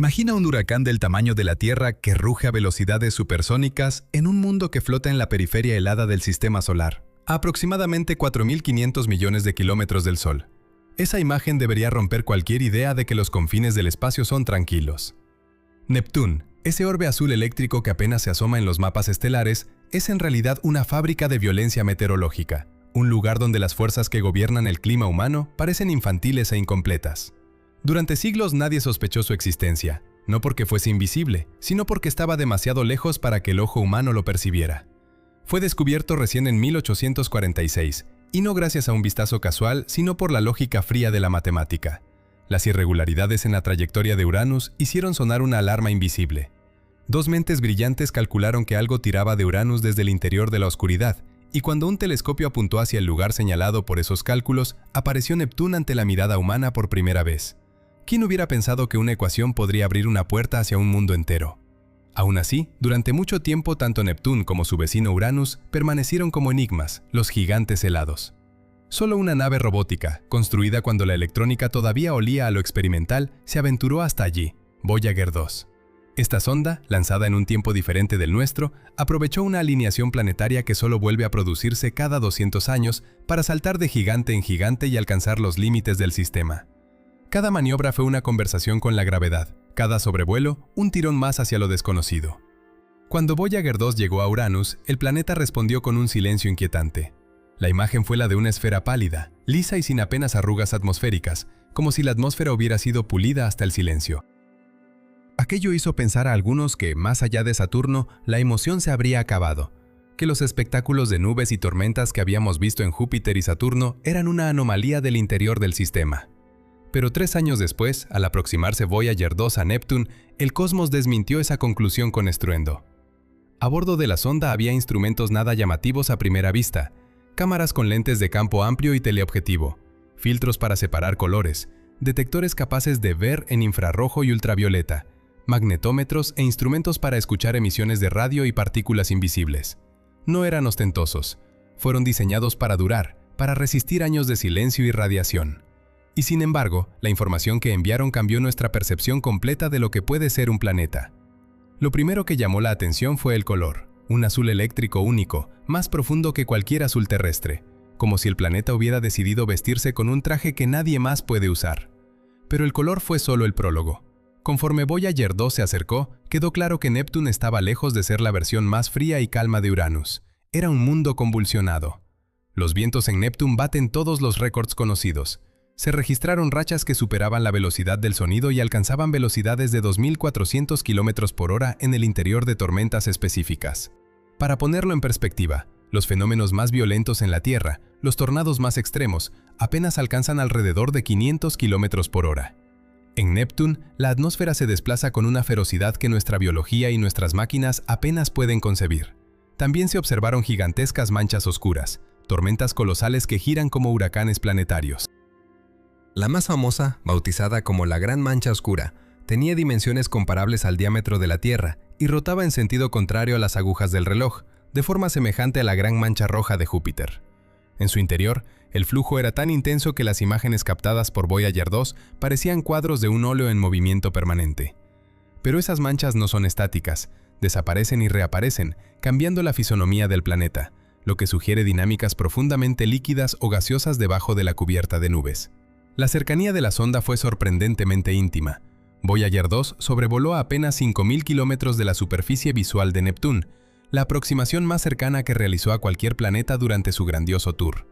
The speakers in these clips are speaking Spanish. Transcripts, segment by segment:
Imagina un huracán del tamaño de la Tierra que ruge a velocidades supersónicas en un mundo que flota en la periferia helada del Sistema Solar, a aproximadamente 4.500 millones de kilómetros del Sol. Esa imagen debería romper cualquier idea de que los confines del espacio son tranquilos. Neptune, ese orbe azul eléctrico que apenas se asoma en los mapas estelares, es en realidad una fábrica de violencia meteorológica, un lugar donde las fuerzas que gobiernan el clima humano parecen infantiles e incompletas. Durante siglos nadie sospechó su existencia, no porque fuese invisible, sino porque estaba demasiado lejos para que el ojo humano lo percibiera. Fue descubierto recién en 1846, y no gracias a un vistazo casual, sino por la lógica fría de la matemática. Las irregularidades en la trayectoria de Uranus hicieron sonar una alarma invisible. Dos mentes brillantes calcularon que algo tiraba de Uranus desde el interior de la oscuridad, y cuando un telescopio apuntó hacia el lugar señalado por esos cálculos, apareció Neptuno ante la mirada humana por primera vez. ¿Quién hubiera pensado que una ecuación podría abrir una puerta hacia un mundo entero? Aún así, durante mucho tiempo tanto Neptuno como su vecino Uranus permanecieron como enigmas, los gigantes helados. Solo una nave robótica, construida cuando la electrónica todavía olía a lo experimental, se aventuró hasta allí, Voyager 2. Esta sonda, lanzada en un tiempo diferente del nuestro, aprovechó una alineación planetaria que solo vuelve a producirse cada 200 años para saltar de gigante en gigante y alcanzar los límites del sistema. Cada maniobra fue una conversación con la gravedad, cada sobrevuelo un tirón más hacia lo desconocido. Cuando Voyager 2 llegó a Uranus, el planeta respondió con un silencio inquietante. La imagen fue la de una esfera pálida, lisa y sin apenas arrugas atmosféricas, como si la atmósfera hubiera sido pulida hasta el silencio. Aquello hizo pensar a algunos que, más allá de Saturno, la emoción se habría acabado, que los espectáculos de nubes y tormentas que habíamos visto en Júpiter y Saturno eran una anomalía del interior del sistema. Pero 3 años después, al aproximarse Voyager 2 a Neptune, el cosmos desmintió esa conclusión con estruendo. A bordo de la sonda había instrumentos nada llamativos a primera vista, cámaras con lentes de campo amplio y teleobjetivo, filtros para separar colores, detectores capaces de ver en infrarrojo y ultravioleta, magnetómetros e instrumentos para escuchar emisiones de radio y partículas invisibles. No eran ostentosos, fueron diseñados para durar, para resistir años de silencio y radiación. Y sin embargo, la información que enviaron cambió nuestra percepción completa de lo que puede ser un planeta. Lo primero que llamó la atención fue el color, un azul eléctrico único, más profundo que cualquier azul terrestre, como si el planeta hubiera decidido vestirse con un traje que nadie más puede usar. Pero el color fue solo el prólogo. Conforme Voyager 2 se acercó, quedó claro que Neptune estaba lejos de ser la versión más fría y calma de Uranus. Era un mundo convulsionado. Los vientos en Neptune baten todos los récords conocidos. Se registraron rachas que superaban la velocidad del sonido y alcanzaban velocidades de 2.400 km por hora en el interior de tormentas específicas. Para ponerlo en perspectiva, los fenómenos más violentos en la Tierra, los tornados más extremos, apenas alcanzan alrededor de 500 km por hora. En Neptune, la atmósfera se desplaza con una ferocidad que nuestra biología y nuestras máquinas apenas pueden concebir. También se observaron gigantescas manchas oscuras, tormentas colosales que giran como huracanes planetarios. La más famosa, bautizada como la Gran Mancha Oscura, tenía dimensiones comparables al diámetro de la Tierra y rotaba en sentido contrario a las agujas del reloj, de forma semejante a la Gran Mancha Roja de Júpiter. En su interior, el flujo era tan intenso que las imágenes captadas por Voyager 2 parecían cuadros de un óleo en movimiento permanente. Pero esas manchas no son estáticas, desaparecen y reaparecen, cambiando la fisonomía del planeta, lo que sugiere dinámicas profundamente líquidas o gaseosas debajo de la cubierta de nubes. La cercanía de la sonda fue sorprendentemente íntima. Voyager 2 sobrevoló a apenas 5.000 kilómetros de la superficie visual de Neptune, la aproximación más cercana que realizó a cualquier planeta durante su grandioso tour.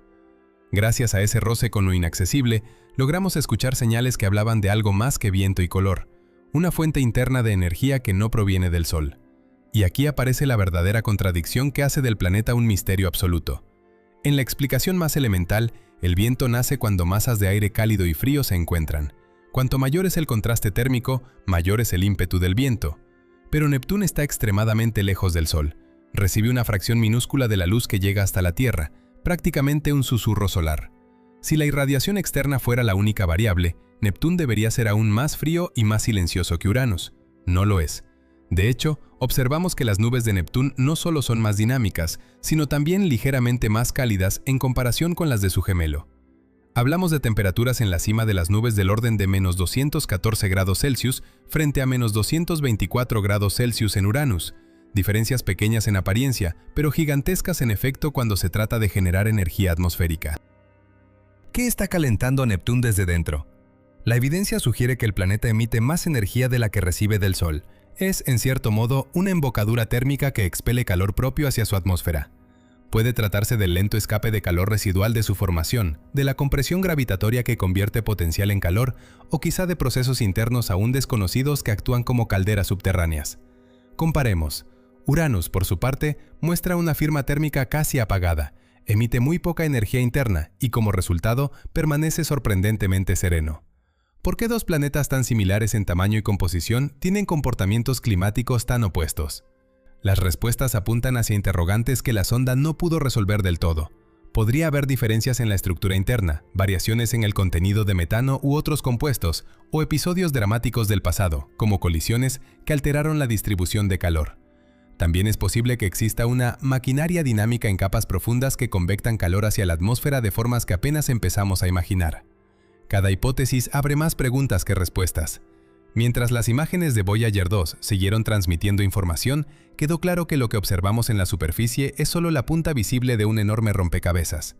Gracias a ese roce con lo inaccesible, logramos escuchar señales que hablaban de algo más que viento y color, una fuente interna de energía que no proviene del Sol. Y aquí aparece la verdadera contradicción que hace del planeta un misterio absoluto. En la explicación más elemental, el viento nace cuando masas de aire cálido y frío se encuentran. Cuanto mayor es el contraste térmico, mayor es el ímpetu del viento. Pero Neptune está extremadamente lejos del Sol. Recibe una fracción minúscula de la luz que llega hasta la Tierra, prácticamente un susurro solar. Si la irradiación externa fuera la única variable, Neptune debería ser aún más frío y más silencioso que Uranus. No lo es. De hecho, observamos que las nubes de Neptune no solo son más dinámicas, sino también ligeramente más cálidas en comparación con las de su gemelo. Hablamos de temperaturas en la cima de las nubes del orden de menos 214 grados Celsius frente a menos 224 grados Celsius en Uranus. Diferencias pequeñas en apariencia, pero gigantescas en efecto cuando se trata de generar energía atmosférica. ¿Qué está calentando a Neptuno desde dentro? La evidencia sugiere que el planeta emite más energía de la que recibe del Sol. Es, en cierto modo, una embocadura térmica que expele calor propio hacia su atmósfera. Puede tratarse del lento escape de calor residual de su formación, de la compresión gravitatoria que convierte potencial en calor, o quizá de procesos internos aún desconocidos que actúan como calderas subterráneas. Comparemos. Uranus, por su parte, muestra una firma térmica casi apagada, emite muy poca energía interna y, como resultado, permanece sorprendentemente sereno. ¿Por qué dos planetas tan similares en tamaño y composición tienen comportamientos climáticos tan opuestos? Las respuestas apuntan hacia interrogantes que la sonda no pudo resolver del todo. Podría haber diferencias en la estructura interna, variaciones en el contenido de metano u otros compuestos, o episodios dramáticos del pasado, como colisiones que alteraron la distribución de calor. También es posible que exista una maquinaria dinámica en capas profundas que convectan calor hacia la atmósfera de formas que apenas empezamos a imaginar. Cada hipótesis abre más preguntas que respuestas. Mientras las imágenes de Voyager 2 siguieron transmitiendo información, quedó claro que lo que observamos en la superficie es solo la punta visible de un enorme rompecabezas.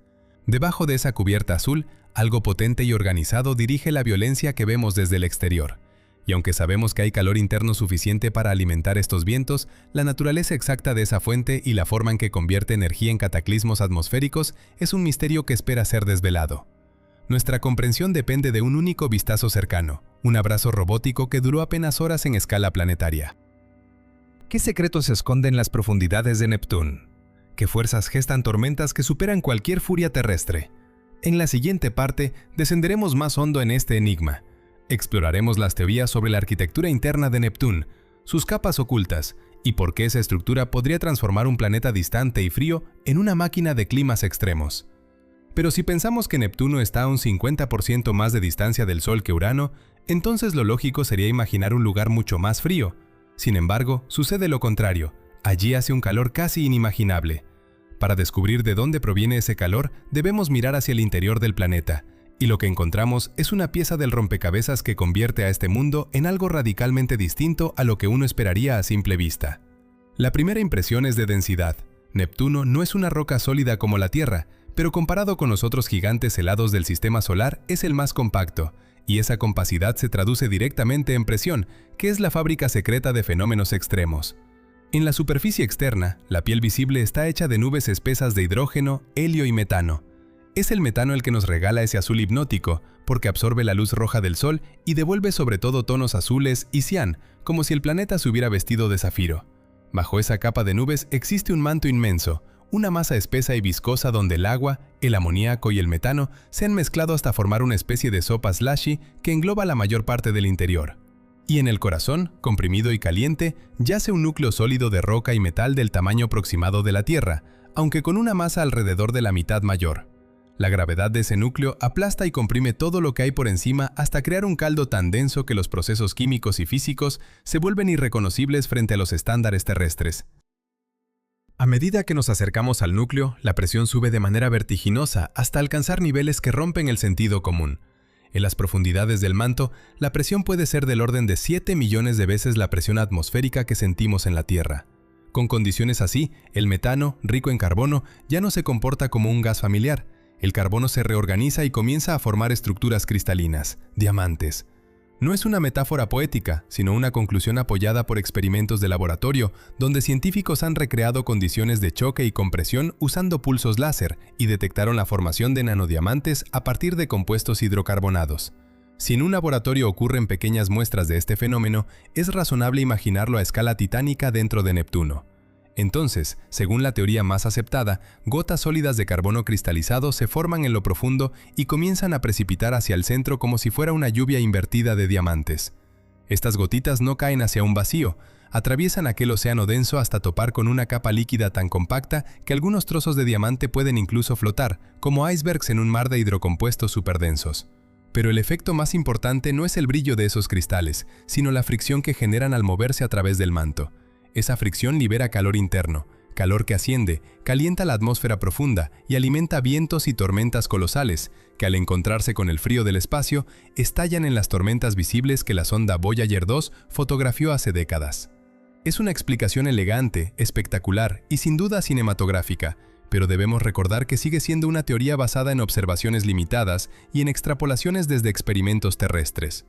Debajo de esa cubierta azul, algo potente y organizado dirige la violencia que vemos desde el exterior. Y aunque sabemos que hay calor interno suficiente para alimentar estos vientos, la naturaleza exacta de esa fuente y la forma en que convierte energía en cataclismos atmosféricos es un misterio que espera ser desvelado. Nuestra comprensión depende de un único vistazo cercano, un abrazo robótico que duró apenas horas en escala planetaria. ¿Qué secretos se esconden en las profundidades de Neptuno? ¿Qué fuerzas gestan tormentas que superan cualquier furia terrestre? En la siguiente parte, descenderemos más hondo en este enigma. Exploraremos las teorías sobre la arquitectura interna de Neptuno, sus capas ocultas, y por qué esa estructura podría transformar un planeta distante y frío en una máquina de climas extremos. Pero si pensamos que Neptuno está a un 50% más de distancia del Sol que Urano, entonces lo lógico sería imaginar un lugar mucho más frío. Sin embargo, sucede lo contrario. Allí hace un calor casi inimaginable. Para descubrir de dónde proviene ese calor, debemos mirar hacia el interior del planeta, y lo que encontramos es una pieza del rompecabezas que convierte a este mundo en algo radicalmente distinto a lo que uno esperaría a simple vista. La primera impresión es de densidad. Neptuno no es una roca sólida como la Tierra, pero comparado con los otros gigantes helados del sistema solar es el más compacto, y esa compacidad se traduce directamente en presión, que es la fábrica secreta de fenómenos extremos. En la superficie externa, la piel visible está hecha de nubes espesas de hidrógeno, helio y metano. Es el metano el que nos regala ese azul hipnótico, porque absorbe la luz roja del Sol y devuelve sobre todo tonos azules y cian, como si el planeta se hubiera vestido de zafiro. Bajo esa capa de nubes existe un manto inmenso, una masa espesa y viscosa donde el agua, el amoníaco y el metano se han mezclado hasta formar una especie de sopa slushy que engloba la mayor parte del interior. Y en el corazón, comprimido y caliente, yace un núcleo sólido de roca y metal del tamaño aproximado de la Tierra, aunque con una masa alrededor de la mitad mayor. La gravedad de ese núcleo aplasta y comprime todo lo que hay por encima hasta crear un caldo tan denso que los procesos químicos y físicos se vuelven irreconocibles frente a los estándares terrestres. A medida que nos acercamos al núcleo, la presión sube de manera vertiginosa hasta alcanzar niveles que rompen el sentido común. En las profundidades del manto, la presión puede ser del orden de 7 millones de veces la presión atmosférica que sentimos en la Tierra. Con condiciones así, el metano, rico en carbono, ya no se comporta como un gas familiar. El carbono se reorganiza y comienza a formar estructuras cristalinas, diamantes. No es una metáfora poética, sino una conclusión apoyada por experimentos de laboratorio, donde científicos han recreado condiciones de choque y compresión usando pulsos láser y detectaron la formación de nanodiamantes a partir de compuestos hidrocarbonados. Si en un laboratorio ocurren pequeñas muestras de este fenómeno, es razonable imaginarlo a escala titánica dentro de Neptuno. Entonces, según la teoría más aceptada, gotas sólidas de carbono cristalizado se forman en lo profundo y comienzan a precipitar hacia el centro como si fuera una lluvia invertida de diamantes. Estas gotitas no caen hacia un vacío, atraviesan aquel océano denso hasta topar con una capa líquida tan compacta que algunos trozos de diamante pueden incluso flotar, como icebergs en un mar de hidrocompuestos superdensos. Pero el efecto más importante no es el brillo de esos cristales, sino la fricción que generan al moverse a través del manto. Esa fricción libera calor interno, calor que asciende, calienta la atmósfera profunda y alimenta vientos y tormentas colosales, que al encontrarse con el frío del espacio, estallan en las tormentas visibles que la sonda Voyager 2 fotografió hace décadas. Es una explicación elegante, espectacular y sin duda cinematográfica, pero debemos recordar que sigue siendo una teoría basada en observaciones limitadas y en extrapolaciones desde experimentos terrestres.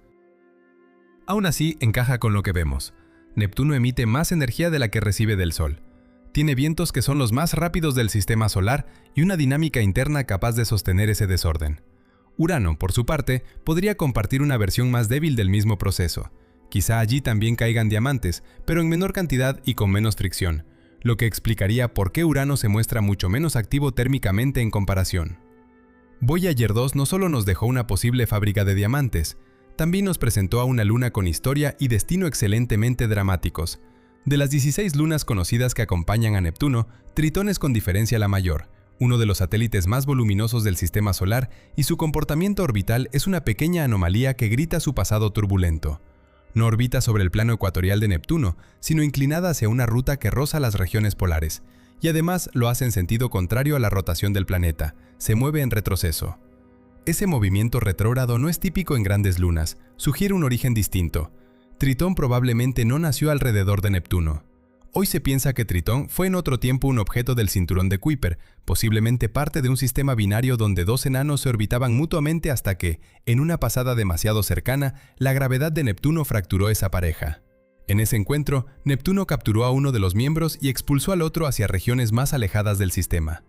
Aún así, encaja con lo que vemos. Neptuno emite más energía de la que recibe del Sol. Tiene vientos que son los más rápidos del sistema solar y una dinámica interna capaz de sostener ese desorden. Urano, por su parte, podría compartir una versión más débil del mismo proceso. Quizá allí también caigan diamantes, pero en menor cantidad y con menos fricción, lo que explicaría por qué Urano se muestra mucho menos activo térmicamente en comparación. Voyager 2 no solo nos dejó una posible fábrica de diamantes, también nos presentó a una luna con historia y destino excelentemente dramáticos. De las 16 lunas conocidas que acompañan a Neptuno, Tritón es con diferencia la mayor, uno de los satélites más voluminosos del sistema solar, y su comportamiento orbital es una pequeña anomalía que grita su pasado turbulento. No orbita sobre el plano ecuatorial de Neptuno, sino inclinada hacia una ruta que roza las regiones polares, y además lo hace en sentido contrario a la rotación del planeta, se mueve en retroceso. Ese movimiento retrógrado no es típico en grandes lunas, sugiere un origen distinto. Tritón probablemente no nació alrededor de Neptuno. Hoy se piensa que Tritón fue en otro tiempo un objeto del cinturón de Kuiper, posiblemente parte de un sistema binario donde dos enanos se orbitaban mutuamente hasta que, en una pasada demasiado cercana, la gravedad de Neptuno fracturó esa pareja. En ese encuentro, Neptuno capturó a uno de los miembros y expulsó al otro hacia regiones más alejadas del sistema.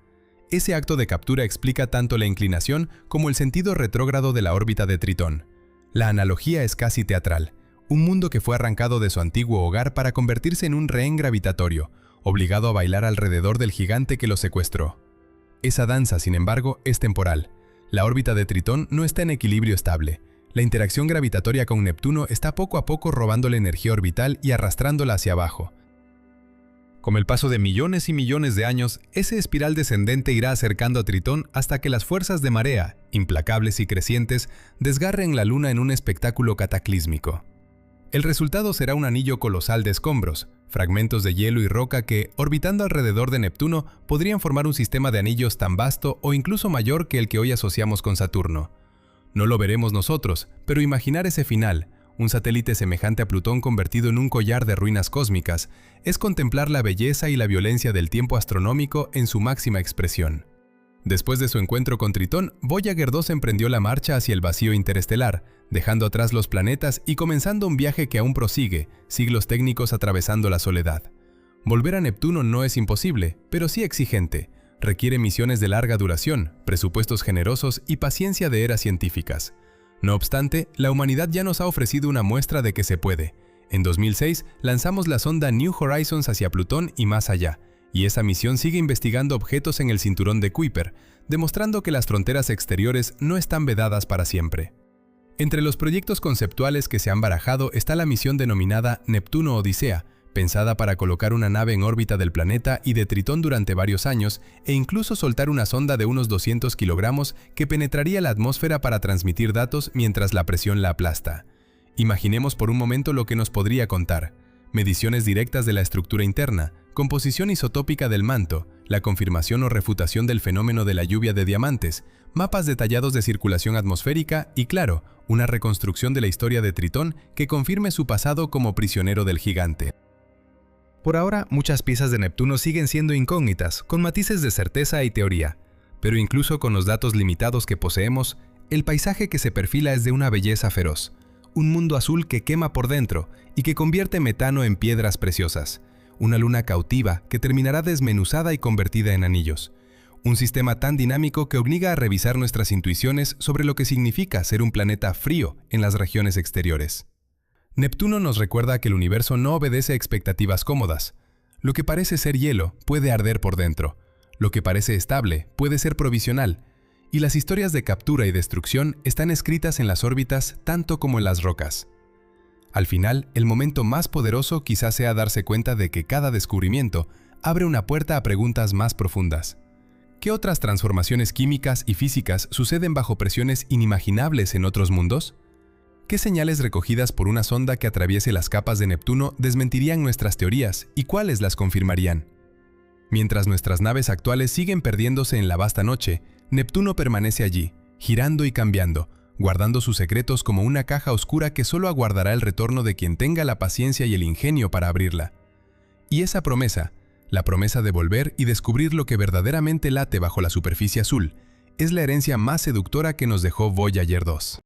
Ese acto de captura explica tanto la inclinación como el sentido retrógrado de la órbita de Tritón. La analogía es casi teatral. Un mundo que fue arrancado de su antiguo hogar para convertirse en un rehén gravitatorio, obligado a bailar alrededor del gigante que lo secuestró. Esa danza, sin embargo, es temporal. La órbita de Tritón no está en equilibrio estable. La interacción gravitatoria con Neptuno está poco a poco robándole energía orbital y arrastrándola hacia abajo. Con el paso de millones y millones de años, ese espiral descendente irá acercando a Tritón hasta que las fuerzas de marea, implacables y crecientes, desgarren la Luna en un espectáculo cataclísmico. El resultado será un anillo colosal de escombros, fragmentos de hielo y roca que, orbitando alrededor de Neptuno, podrían formar un sistema de anillos tan vasto o incluso mayor que el que hoy asociamos con Saturno. No lo veremos nosotros, pero imaginar ese final, un satélite semejante a Plutón convertido en un collar de ruinas cósmicas, es contemplar la belleza y la violencia del tiempo astronómico en su máxima expresión. Después de su encuentro con Tritón, Voyager 2 emprendió la marcha hacia el vacío interestelar, dejando atrás los planetas y comenzando un viaje que aún prosigue, siglos técnicos atravesando la soledad. Volver a Neptuno no es imposible, pero sí exigente. Requiere misiones de larga duración, presupuestos generosos y paciencia de eras científicas. No obstante, la humanidad ya nos ha ofrecido una muestra de que se puede. En 2006 lanzamos la sonda New Horizons hacia Plutón y más allá, y esa misión sigue investigando objetos en el cinturón de Kuiper, demostrando que las fronteras exteriores no están vedadas para siempre. Entre los proyectos conceptuales que se han barajado está la misión denominada Neptuno Odisea, pensada para colocar una nave en órbita del planeta y de Tritón durante varios años e incluso soltar una sonda de unos 200 kilogramos que penetraría la atmósfera para transmitir datos mientras la presión la aplasta. Imaginemos por un momento lo que nos podría contar. Mediciones directas de la estructura interna, composición isotópica del manto, la confirmación o refutación del fenómeno de la lluvia de diamantes, mapas detallados de circulación atmosférica y, claro, una reconstrucción de la historia de Tritón que confirme su pasado como prisionero del gigante. Por ahora, muchas piezas de Neptuno siguen siendo incógnitas, con matices de certeza y teoría. Pero incluso con los datos limitados que poseemos, el paisaje que se perfila es de una belleza feroz. Un mundo azul que quema por dentro y que convierte metano en piedras preciosas. Una luna cautiva que terminará desmenuzada y convertida en anillos. Un sistema tan dinámico que obliga a revisar nuestras intuiciones sobre lo que significa ser un planeta frío en las regiones exteriores. Neptuno nos recuerda que el universo no obedece a expectativas cómodas. Lo que parece ser hielo puede arder por dentro. Lo que parece estable puede ser provisional. Y las historias de captura y destrucción están escritas en las órbitas tanto como en las rocas. Al final, el momento más poderoso quizás sea darse cuenta de que cada descubrimiento abre una puerta a preguntas más profundas. ¿Qué otras transformaciones químicas y físicas suceden bajo presiones inimaginables en otros mundos? ¿Qué señales recogidas por una sonda que atraviese las capas de Neptuno desmentirían nuestras teorías y cuáles las confirmarían? Mientras nuestras naves actuales siguen perdiéndose en la vasta noche, Neptuno permanece allí, girando y cambiando, guardando sus secretos como una caja oscura que solo aguardará el retorno de quien tenga la paciencia y el ingenio para abrirla. Y esa promesa, la promesa de volver y descubrir lo que verdaderamente late bajo la superficie azul, es la herencia más seductora que nos dejó Voyager 2.